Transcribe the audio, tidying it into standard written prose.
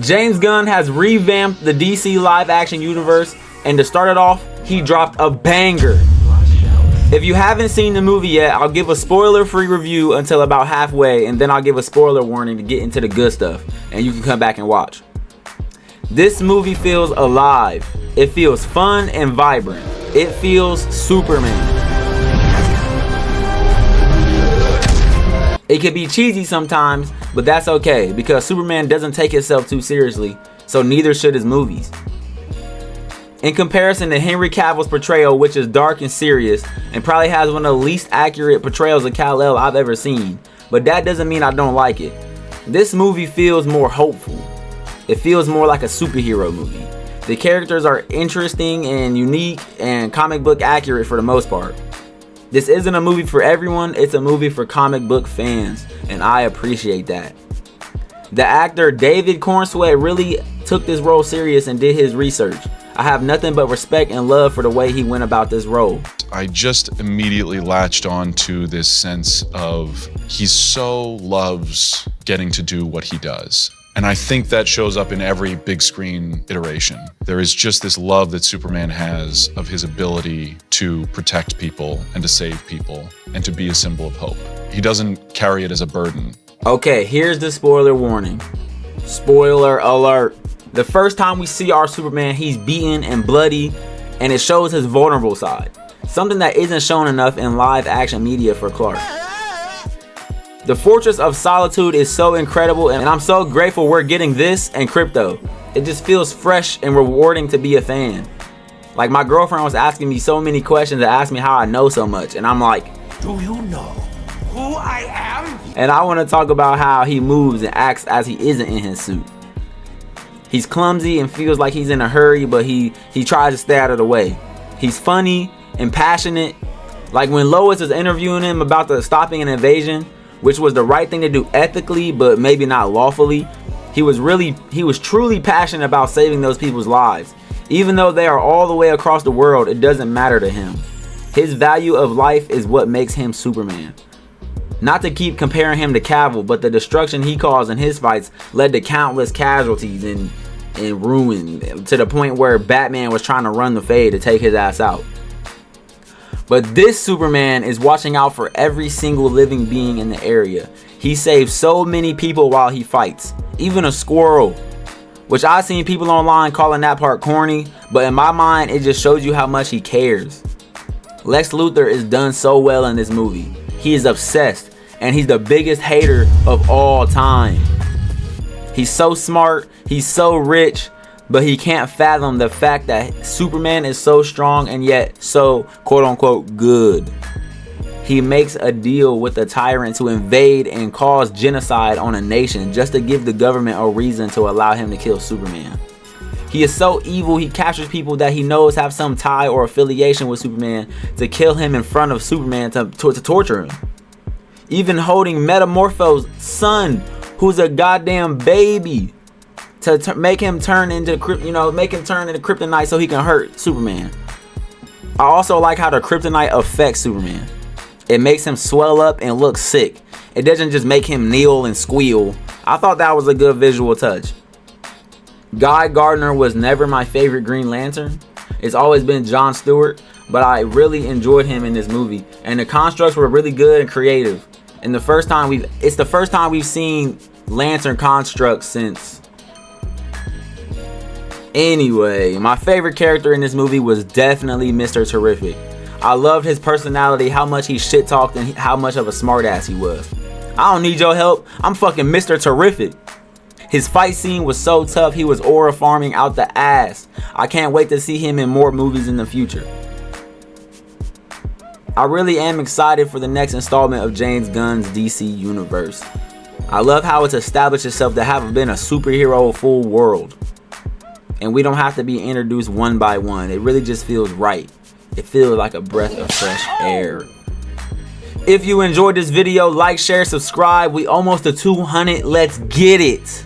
James Gunn has revamped the DC live action universe, and to start it off, he dropped a banger. If you haven't seen the movie yet, I'll give a spoiler-free review until about halfway, and then I'll give a spoiler warning to get into the good stuff, and you can come back and watch. This movie feels alive. It feels fun and vibrant. It feels Superman. It can be cheesy sometimes, but that's okay because Superman doesn't take himself too seriously, so neither should his movies. In comparison to Henry Cavill's portrayal, which is dark and serious, and probably has one of the least accurate portrayals of Kal-El I've ever seen, but that doesn't mean I don't like it. This movie feels more hopeful. It feels more like a superhero movie. The characters are interesting and unique and comic book accurate for the most part. This isn't a movie for everyone, it's a movie for comic book fans, and I appreciate that. The actor David Cornsweet really took this role serious and did his research. I have nothing but respect and love for the way he went about this role. I just immediately latched on to this sense of he so loves getting to do what he does. And I think that shows up in every big screen iteration. There is just this love that Superman has of his ability to protect people and to save people and to be a symbol of hope. He doesn't carry it as a burden. Okay, here's the spoiler warning. Spoiler alert. The first time we see our Superman, he's beaten and bloody, and it shows his vulnerable side. Something that isn't shown enough in live action media for Clark. The Fortress of Solitude is so incredible, and I'm so grateful we're getting this and Krypto. It just feels fresh and rewarding to be a fan. Like, my girlfriend was asking me so many questions and asked me how I know so much, and I'm like, do you know who I am? And I want to talk about how he moves and acts as he isn't in his suit. He's clumsy and feels like he's in a hurry, but he tries to stay out of the way. He's funny and passionate. Like when Lois was interviewing him about the stopping an invasion, which was the right thing to do ethically, but maybe not lawfully. He was truly passionate about saving those people's lives. Even though they are all the way across the world, it doesn't matter to him. His value of life is what makes him Superman. Not to keep comparing him to Cavill, but the destruction he caused in his fights led to countless casualties and ruin, to the point where Batman was trying to run the fade to take his ass out. But this Superman is watching out for every single living being in the area. He saves so many people while he fights, even a squirrel, which I've seen people online calling that part corny, but in my mind it just shows you how much he cares. Lex Luthor is done so well in this movie. He is obsessed, and he's the biggest hater of all time. He's so smart, he's so rich, but he can't fathom the fact that Superman is so strong and yet so quote-unquote good. He makes a deal with the tyrant to invade and cause genocide on a nation just to give the government a reason to allow him to kill Superman. He is so evil, he captures people that he knows have some tie or affiliation with Superman to kill him in front of Superman to torture him. Even holding Metamorpho's son, who's a goddamn baby, to make him turn into kryptonite so he can hurt Superman. I also like how the kryptonite affects Superman. It makes him swell up and look sick. It doesn't just make him kneel and squeal. I thought that was a good visual touch. Guy Gardner was never my favorite Green Lantern. It's always been John Stewart, but I really enjoyed him in this movie. And the constructs were really good and creative. And it's the first time we've seen Lantern constructs since. Anyway, my favorite character in this movie was definitely Mr. Terrific. I loved his personality, how much he shit talked, and how much of a smartass he was. I don't need your help. I'm fucking Mr. Terrific. His fight scene was so tough, he was aura farming out the ass. I can't wait to see him in more movies in the future. I really am excited for the next installment of James Gunn's DC universe. I love how it's established itself to have been a superhero full world. And we don't have to be introduced one by one. It really just feels right. It feels like a breath of fresh air. If you enjoyed this video, like, share, subscribe. We almost to 200. Let's get it.